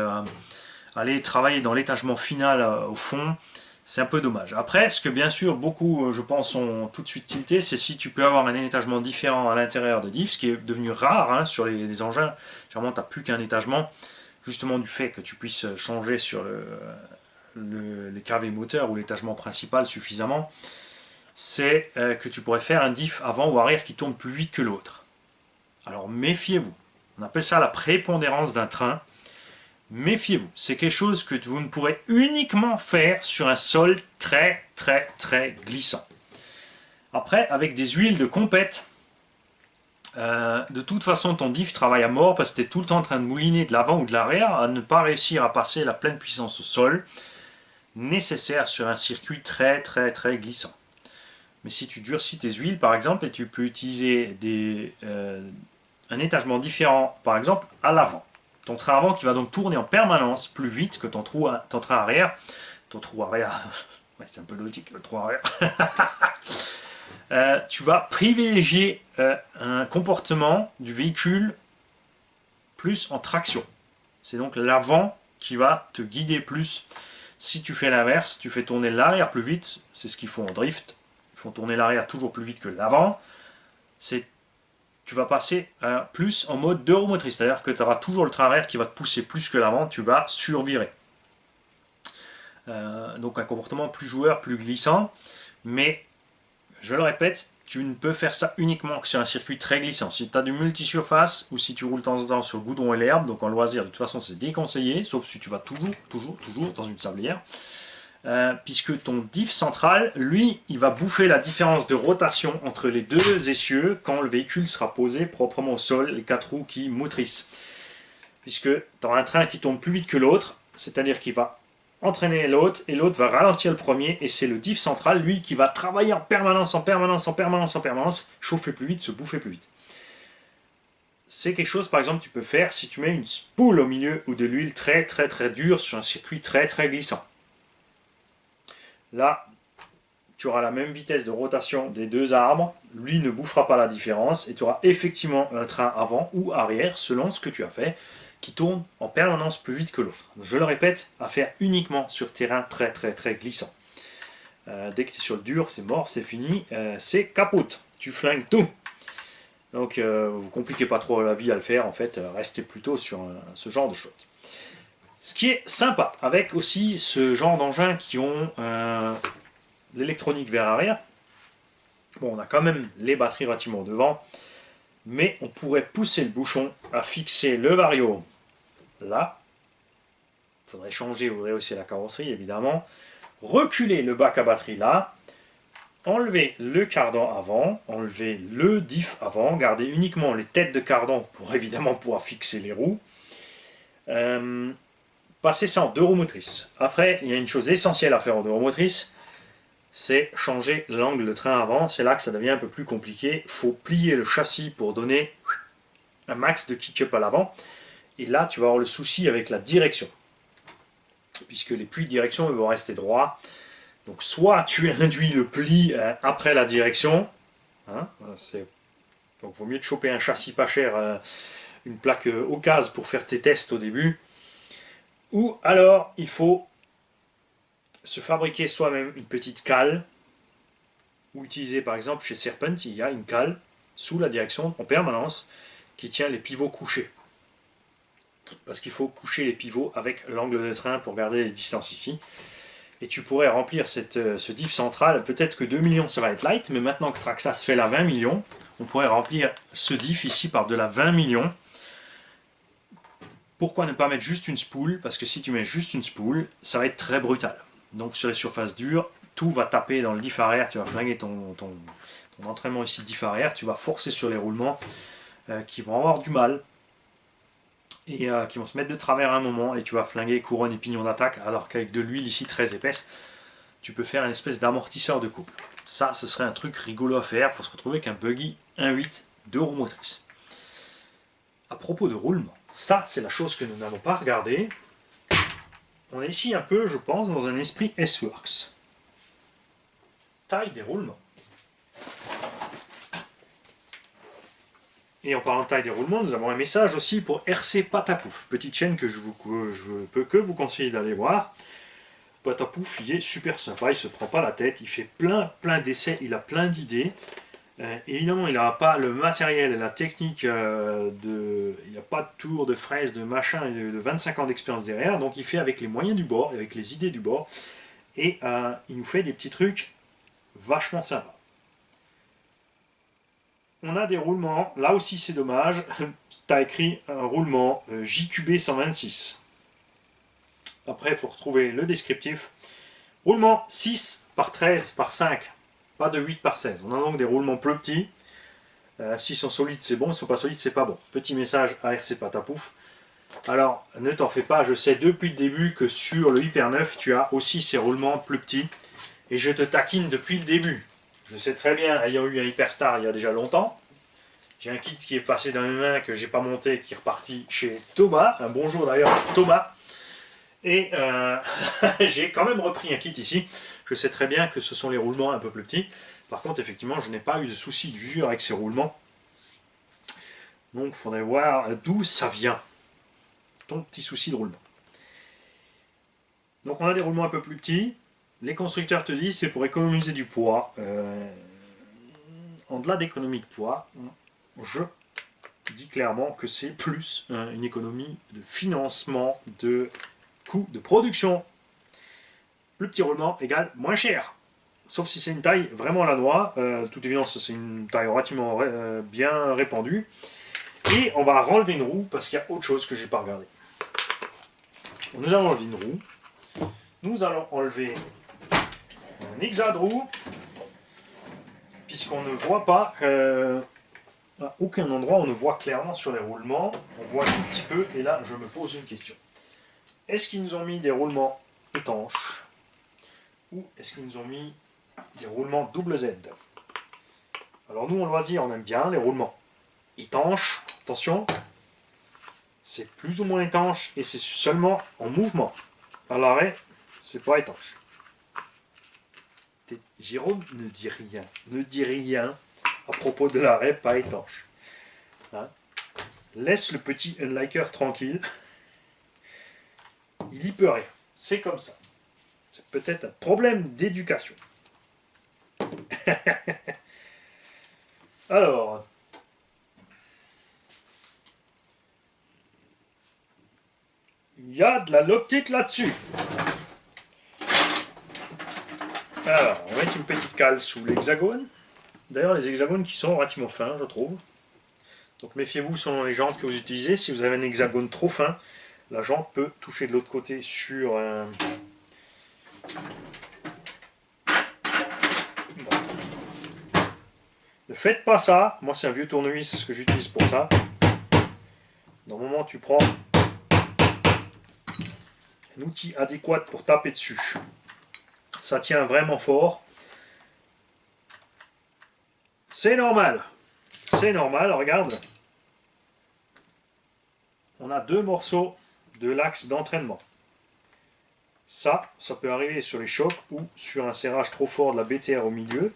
Aller travailler dans l'étagement final au fond, c'est un peu dommage. Après, ce que bien sûr beaucoup, je pense, ont tout de suite tilté, c'est si tu peux avoir un étagement différent à l'intérieur des diffs, ce qui est devenu rare hein, sur les engins. Généralement, tu n'as plus qu'un étagement, justement du fait que tu puisses changer sur les cravés moteurs ou l'étagement principal suffisamment. C'est que tu pourrais faire un diff avant ou arrière qui tourne plus vite que l'autre. Alors méfiez-vous. On appelle ça la prépondérance d'un train. Méfiez-vous, c'est quelque chose que vous ne pourrez uniquement faire sur un sol très glissant. Après, avec des huiles de compète, de toute façon ton diff travaille à mort parce que tu es tout le temps en train de mouliner de l'avant ou de l'arrière à ne pas réussir à passer la pleine puissance au sol nécessaire sur un circuit très glissant. Mais si tu durcis tes huiles par exemple et tu peux utiliser un étagement différent par exemple à l'avant. Ton train avant qui va donc tourner en permanence plus vite que ton train arrière. Ton trou arrière, ouais, c'est un peu logique le trou arrière. Tu vas privilégier un comportement du véhicule plus en traction. C'est donc l'avant qui va te guider plus. Si tu fais l'inverse, tu fais tourner l'arrière plus vite, c'est ce qu'ils font en drift. Ils font tourner l'arrière toujours plus vite que l'avant. Tu vas passer plus en mode 2 roues motrices, c'est-à-dire que tu auras toujours le train arrière qui va te pousser plus que l'avant, tu vas survirer. Donc un comportement plus joueur, plus glissant, mais je le répète, tu ne peux faire ça uniquement que sur un circuit très glissant. Si tu as du multi-surface ou si tu roules de temps en temps sur le goudron et l'herbe, donc en loisir, de toute façon c'est déconseillé, sauf si tu vas toujours dans une sablière. Puisque ton diff central, lui, il va bouffer la différence de rotation entre les deux essieux quand le véhicule sera posé proprement au sol, les 4 roues qui motrissent. Puisque tu auras un train qui tourne plus vite que l'autre, c'est-à-dire qu'il va entraîner l'autre et l'autre va ralentir le premier et c'est le diff central, lui, qui va travailler en permanence, chauffer plus vite, se bouffer plus vite. C'est quelque chose, par exemple, tu peux faire si tu mets une spoule au milieu ou de l'huile très dure sur un circuit très glissant. Là, tu auras la même vitesse de rotation des deux arbres, lui ne bouffera pas la différence et tu auras effectivement un train avant ou arrière selon ce que tu as fait qui tourne en permanence plus vite que l'autre. Je le répète, à faire uniquement sur terrain très glissant. Dès que tu es sur le dur, c'est mort, c'est fini, c'est capote, tu flingues tout. Donc vous compliquez pas trop la vie à le faire, en fait, restez plutôt sur ce genre de choses. Ce qui est sympa, avec aussi ce genre d'engins qui ont l'électronique vers arrière. Bon, on a quand même les batteries relativement devant, mais on pourrait pousser le bouchon à fixer le vario là. Il faudrait changer, vous verrez aussi la carrosserie évidemment. Reculer le bac à batterie là. Enlever le cardan avant, enlever le diff avant, garder uniquement les têtes de cardan pour évidemment pouvoir fixer les roues. Passer ça en 2 roues motrices. Après, il y a une chose essentielle à faire en 2 roues motrices, c'est changer l'angle de train avant. C'est là que ça devient un peu plus compliqué. Il faut plier le châssis pour donner un max de kick-up à l'avant. Et là, tu vas avoir le souci avec la direction. Puisque les plis de direction ils vont rester droits. Donc soit tu induis le pli après la direction. Hein, donc il vaut mieux te choper un châssis pas cher, une plaque occasion pour faire tes tests au début. Ou alors il faut se fabriquer soi-même une petite cale, ou utiliser par exemple chez Serpent, il y a une cale sous la direction en permanence qui tient les pivots couchés. Parce qu'il faut coucher les pivots avec l'angle de train pour garder les distances ici. Et tu pourrais remplir ce diff central, peut-être que 2 millions ça va être light, mais maintenant que Traxxas fait la 20 millions, on pourrait remplir ce diff ici par de la 20 millions. Pourquoi ne pas mettre juste une spoule? Parce que si tu mets juste une spoule, ça va être très brutal. Donc sur les surfaces dures, tout va taper dans le diff arrière, tu vas flinguer ton entraînement ici diff arrière, tu vas forcer sur les roulements qui vont avoir du mal et qui vont se mettre de travers à un moment et tu vas flinguer couronne et pignon d'attaque, alors qu'avec de l'huile ici très épaisse, tu peux faire une espèce d'amortisseur de couple. Ça, ce serait un truc rigolo à faire pour se retrouver avec un buggy 1.8 2 roues motrices. À propos de roulement, ça c'est la chose que nous n'avons pas regardé. On est ici un peu, je pense, dans un esprit S-Works. Taille des roulements. Et en parlant de taille des roulements, nous avons un message aussi pour RC Patapouf, petite chaîne que je peux que vous conseiller d'aller voir. Patapouf, il est super sympa, il se prend pas la tête, il fait plein d'essais, il a plein d'idées. Évidemment, il n'a pas le matériel et la technique il n'y a pas de tour, de fraise, de machin, de 25 ans d'expérience derrière, donc il fait avec les moyens du bord, avec les idées du bord, et il nous fait des petits trucs vachement sympas. On a des roulements, là aussi c'est dommage, tu as écrit un roulement JQB 126. Après, il faut retrouver le descriptif. Roulement 6 par 13 par 5, pas de 8 par 16. On a donc des roulements plus petits. S'ils sont solides, c'est bon, s'ils ne sont pas solides, c'est pas bon. Petit message à RC Patapouf. Alors, ne t'en fais pas, je sais depuis le début que sur le Hyper 9, tu as aussi ces roulements plus petits. Et je te taquine depuis le début. Je sais très bien, ayant eu un Hyperstar il y a déjà longtemps, j'ai un kit qui est passé dans mes mains, que j'ai pas monté, qui est reparti chez Thomas. Un bonjour d'ailleurs Thomas. Et j'ai quand même repris un kit ici. Je sais très bien que ce sont les roulements un peu plus petits. Par contre, effectivement, je n'ai pas eu de souci d'usure avec ces roulements. Donc, il faudrait voir d'où ça vient, ton petit souci de roulement. Donc, on a des roulements un peu plus petits. Les constructeurs te disent c'est pour économiser du poids. En delà d'économie de poids, je dis clairement que c'est plus une économie de financement de coûts de production. Plus petit roulement égale moins cher. Sauf si c'est une taille vraiment à la noix. Toute évidence, c'est une taille relativement bien répandue. Et on va enlever une roue parce qu'il y a autre chose que je n'ai pas regardé. Nous allons enlever une roue. Nous allons enlever un hexadroue. Puisqu'on ne voit pas, à aucun endroit on ne voit clairement sur les roulements. On voit un tout petit peu. Et là, je me pose une question. Est-ce qu'ils nous ont mis des roulements étanches? Ou est-ce qu'ils nous ont mis des roulements double Z? Alors nous, en loisir, on aime bien les roulements étanches. Attention, c'est plus ou moins étanche et c'est seulement en mouvement. À l'arrêt, c'est pas étanche. Jérôme ne dit rien. Ne dit rien à propos de l'arrêt pas étanche. Hein? Laisse le petit unliker tranquille. Il y peut rien. C'est comme ça. C'est peut-être un problème d'éducation. Alors, il y a de la l'optique là-dessus. Alors, on va mettre une petite cale sous l'hexagone. D'ailleurs, les hexagones qui sont relativement fins, je trouve. Donc méfiez-vous selon les jantes que vous utilisez. Si vous avez un hexagone trop fin, la jante peut toucher de l'autre côté sur un... Bon. Ne faites pas ça. Moi, c'est un vieux tournevis que j'utilise pour ça. Normalement, tu prends un outil adéquat pour taper dessus. Ça tient vraiment fort. C'est normal. C'est normal, regarde. On a deux morceaux de l'axe d'entraînement. Ça peut arriver sur les chocs ou sur un serrage trop fort de la BTR au milieu.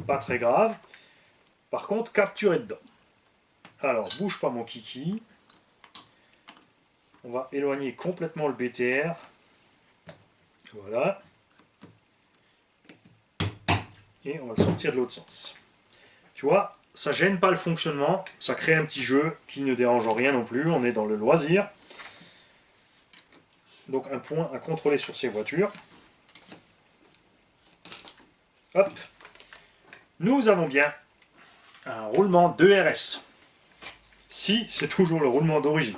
Pas très grave. Par contre, capturer dedans. Alors, bouge pas mon kiki. On va éloigner complètement le BTR. Voilà. Et on va le sortir de l'autre sens. Tu vois, ça gêne pas le fonctionnement. Ça crée un petit jeu qui ne dérange rien non plus. On est dans le loisir. Donc un point à contrôler sur ces voitures. Hop. Nous avons bien un roulement 2RS. Si c'est toujours le roulement d'origine.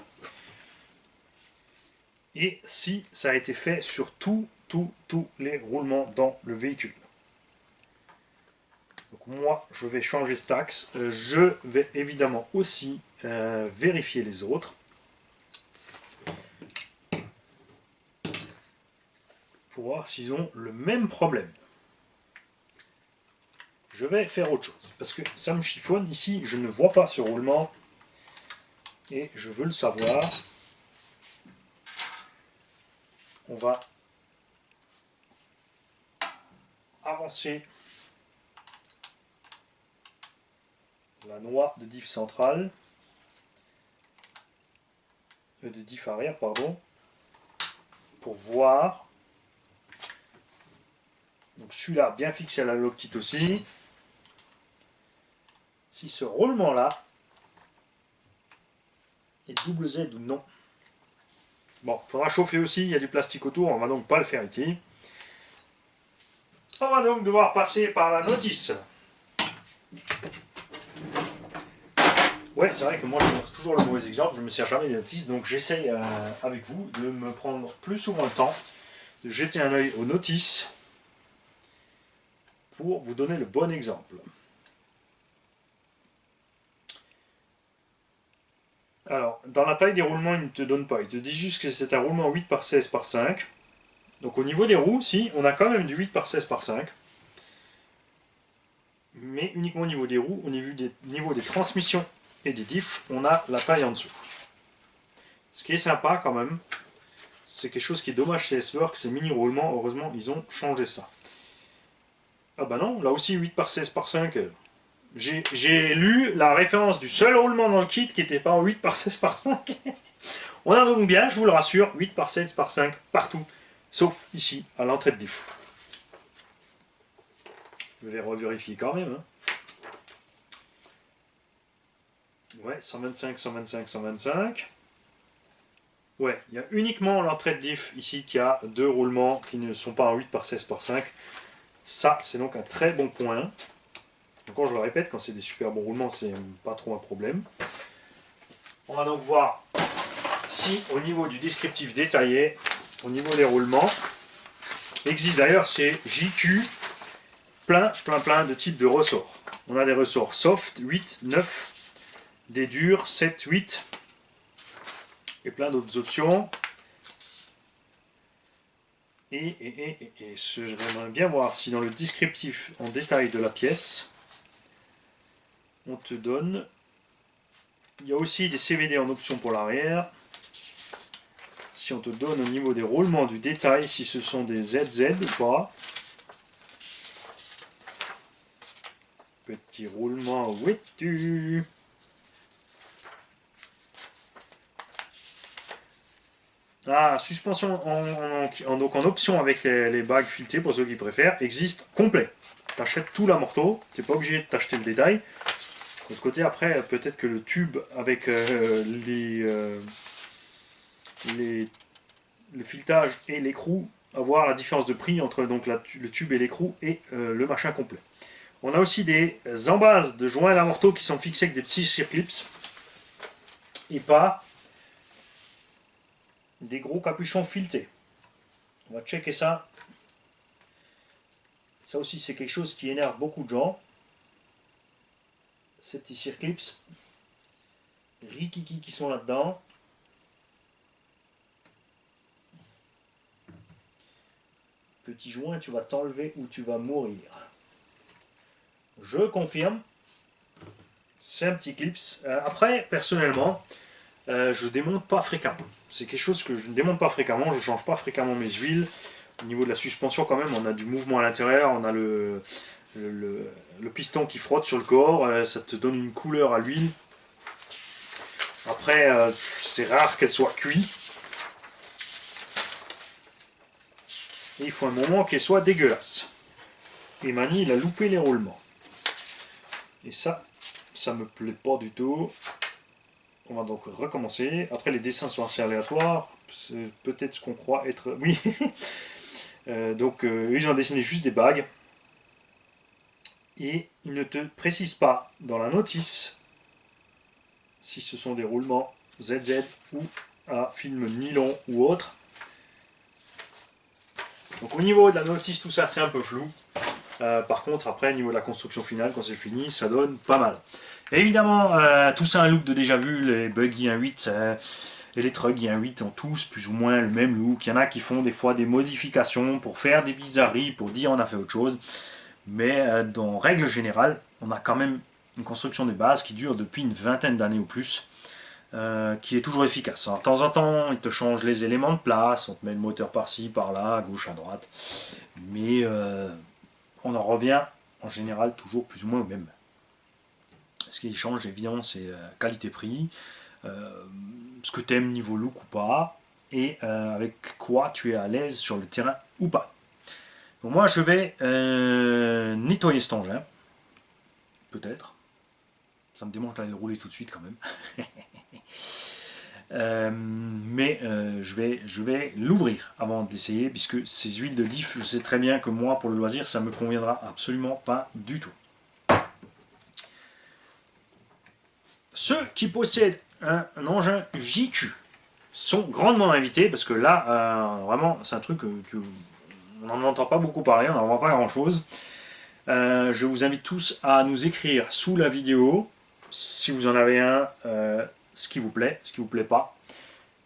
Et si ça a été fait sur tous les roulements dans le véhicule. Donc moi, je vais changer cet axe. Je vais évidemment aussi vérifier les autres. Pour voir s'ils ont le même problème. Je vais faire autre chose. Parce que ça me chiffonne. Ici, je ne vois pas ce roulement. Et je veux le savoir. On va avancer la noix de diff centrale, de diff arrière, pardon, pour voir. Donc celui-là bien fixé à la loctite aussi. Si ce roulement-là est double Z ou non. Bon, il faudra chauffer aussi, il y a du plastique autour, on va donc pas le faire ici. On va donc devoir passer par la notice. Ouais, c'est vrai que moi je montre toujours le mauvais exemple, je ne me sers jamais des notices, donc j'essaye avec vous de me prendre plus souvent le temps de jeter un œil aux notices pour vous donner le bon exemple. Alors, dans la taille des roulements, il ne te donne pas, il te dit juste que c'est un roulement 8 par 16 par 5. Donc au niveau des roues, si, on a quand même du 8 par 16 par 5. Mais uniquement au niveau des roues, au niveau des transmissions et des diffs, on a la taille en dessous. Ce qui est sympa quand même, c'est quelque chose qui est dommage chez S-Works, ces mini-roulements, heureusement ils ont changé ça. Ah bah non, là aussi 8 par 16 par 5. J'ai lu la référence du seul roulement dans le kit qui n'était pas en 8 par 16 par 5. On a donc bien, je vous le rassure, 8 par 16 par 5 partout, sauf ici, à l'entrée de diff. Je vais revérifier quand même. Hein. Ouais, 125, 125, 125. Ouais, il y a uniquement l'entrée de diff ici qui a deux roulements qui ne sont pas en 8 par 16 par 5. Ça, c'est donc un très bon point. Encore, je le répète, quand c'est des super bons roulements, c'est pas trop un problème. On va donc voir si, au niveau du descriptif détaillé, au niveau des roulements, existe d'ailleurs chez JQ plein de types de ressorts. On a des ressorts soft, 8, 9, des durs, 7, 8, et plein d'autres options. Et j'aimerais bien voir si dans le descriptif en détail de la pièce, on te donne... Il y a aussi des CVD en option pour l'arrière. Si on te donne au niveau des roulements du détail, si ce sont des ZZ ou pas. Petit roulement, où es-tu? Ah, suspension donc en option avec les bagues filetées, pour ceux qui préfèrent, existe complet. Tu achètes tout l'amorto, tu n'es pas obligé de t'acheter le détail. De l'autre côté, après, peut-être que le tube avec le filetage et l'écrou, avoir la différence de prix entre donc, le tube et l'écrou et le machin complet. On a aussi des embases de joints d'amorto qui sont fixés avec des petits circlips et pas des gros capuchons filetés. On va checker ça. Ça aussi, c'est quelque chose qui énerve beaucoup de gens. Ces petits circlips rikiki qui sont là-dedans. Petit joint, tu vas t'enlever ou tu vas mourir. Je confirme. C'est un petit clips. Après, personnellement, je démonte pas fréquemment. C'est quelque chose que je ne démonte pas fréquemment. Je ne change pas fréquemment mes huiles. Au niveau de la suspension, quand même, on a du mouvement à l'intérieur. On a le piston qui frotte sur le corps. Ça te donne une couleur à l'huile. Après, c'est rare qu'elle soit cuite. Et il faut un moment qu'elle soit dégueulasse. Et Mani, il a loupé les roulements. Et ça me plaît pas du tout. On va donc recommencer. Après, les dessins sont assez aléatoires. C'est peut-être ce qu'on croit être... Oui. Donc, ils ont dessiné juste des bagues. Et ils ne te précisent pas dans la notice si ce sont des roulements ZZ ou à film nylon ou autre. Donc au niveau de la notice, tout ça c'est un peu flou. Par contre, après, au niveau de la construction finale, quand c'est fini, ça donne pas mal. Et évidemment, tout ça un look de déjà vu, les Buggy 1.8 et les Truggy 1.8 ont tous plus ou moins le même look. Il y en a qui font des fois des modifications pour faire des bizarreries, pour dire on a fait autre chose. Mais dans règle générale, on a quand même une construction de base qui dure depuis une vingtaine d'années ou plus. Qui est toujours efficace. Alors, de temps en temps, ils te changent les éléments de place, on te met le moteur par-ci, par-là, à gauche, à droite. Mais on en revient en général toujours plus ou moins au même. Ce qui change évidemment, c'est qualité-prix, ce que tu aimes niveau look ou pas, et avec quoi tu es à l'aise sur le terrain ou pas. Donc moi je vais nettoyer cet engin, peut-être. Ça me démange d'aller le rouler tout de suite quand même. Je vais l'ouvrir avant de l'essayer, puisque ces huiles de GIF, je sais très bien que moi, pour le loisir, ça me conviendra absolument pas du tout. Ceux qui possèdent un engin JQ sont grandement invités, parce que là, vraiment, c'est un truc que on n'en entend pas beaucoup parler, on n'en voit pas grand-chose. Je vous invite tous à nous écrire sous la vidéo, si vous en avez un, ce qui vous plaît pas,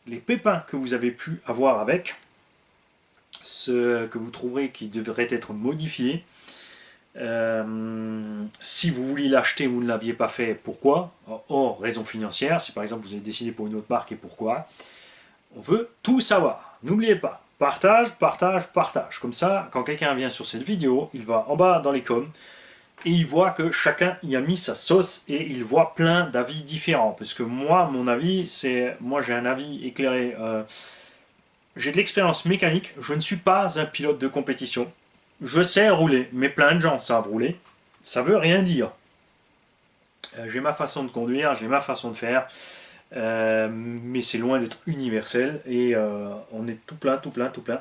les pépins que vous avez pu avoir avec, ce que vous trouverez qui devrait être modifié. Si vous vouliez l'acheter, vous ne l'aviez pas fait, pourquoi? Hors raison financière, si par exemple vous avez décidé pour une autre marque et pourquoi. On veut tout savoir. N'oubliez pas, partage, partage, partage. Comme ça, quand quelqu'un vient sur cette vidéo, il va en bas dans les coms et il voit que chacun y a mis sa sauce et il voit plein d'avis différents. Parce que moi, mon avis, c'est... Moi, j'ai un avis éclairé. J'ai de l'expérience mécanique. Je ne suis pas un pilote de compétition. Je sais rouler, mais plein de gens savent rouler. Ça veut rien dire. J'ai ma façon de conduire, j'ai ma façon de faire. Mais c'est loin d'être universel et on est tout plein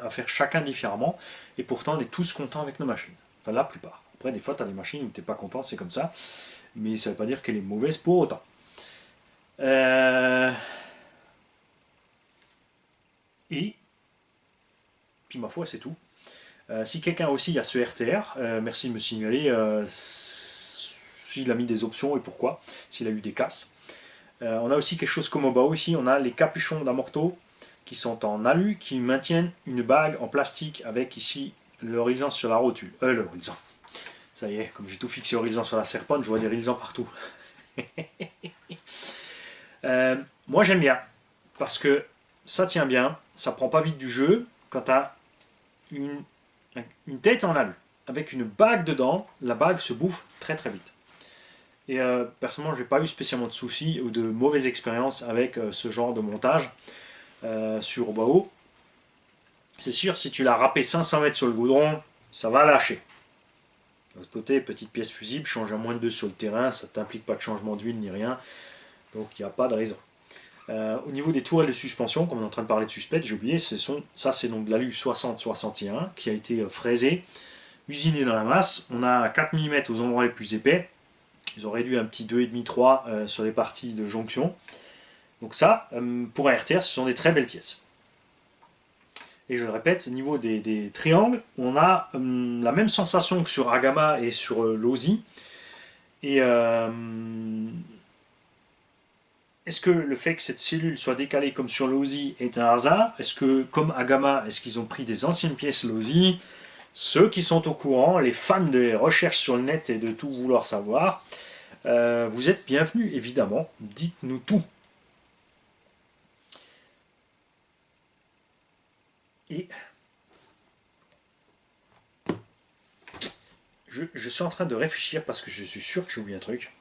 à faire chacun différemment et pourtant on est tous contents avec nos machines, enfin la plupart. Après des fois tu as des machines où tu n'es pas content, c'est comme ça, mais ça ne veut pas dire qu'elle est mauvaise pour autant. Et puis ma foi c'est tout. Si quelqu'un aussi a ce RTR, merci de me signaler s'il a mis des options et pourquoi, s'il a eu des casses. On a aussi quelque chose comme au bas ici, on a les capuchons d'amorto qui sont en alu, qui maintiennent une bague en plastique avec ici l'horizon sur la rotule. L'horizon. Ça y est, comme j'ai tout fixé horizon sur la serpente, je vois des horizons partout. Moi j'aime bien, parce que ça tient bien, ça prend pas vite du jeu. Quand tu as une tête en alu, avec une bague dedans, la bague se bouffe très très vite. Et personnellement, j'ai pas eu spécialement de soucis ou de mauvaises expériences avec ce genre de montage sur Obao. C'est sûr, si tu l'as râpé 500 mètres sur le goudron, ça va lâcher. De l'autre côté, petite pièce fusible, change à moins de 2 sur le terrain, ça t'implique pas de changement d'huile ni rien, donc il n'y a pas de raison. Au niveau des tourelles de suspension, comme on est en train de parler de suspect, j'ai oublié, ça c'est donc de l'alu 60-61 qui a été fraisé, usiné dans la masse. On a 4 mm aux endroits les plus épais. Ils ont réduit un petit 2,5-3 sur les parties de jonction. Donc ça, pour un RTR, ce sont des très belles pièces. Et je le répète, au niveau des triangles, on a la même sensation que sur Agama et sur l'Osi. Et est-ce que le fait que cette cellule soit décalée comme sur l'Osi est un hasard? Est-ce que, comme Agama, est-ce qu'ils ont pris des anciennes pièces l'Osi? Ceux qui sont au courant, les fans des recherches sur le net et de tout vouloir savoir, vous êtes bienvenus, évidemment. Dites-nous tout. Et je suis en train de réfléchir parce que je suis sûr que j'ai oublié un truc.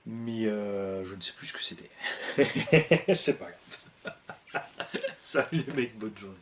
Mais je ne sais plus ce que c'était. C'est pas grave. Salut les mecs, bonne journée.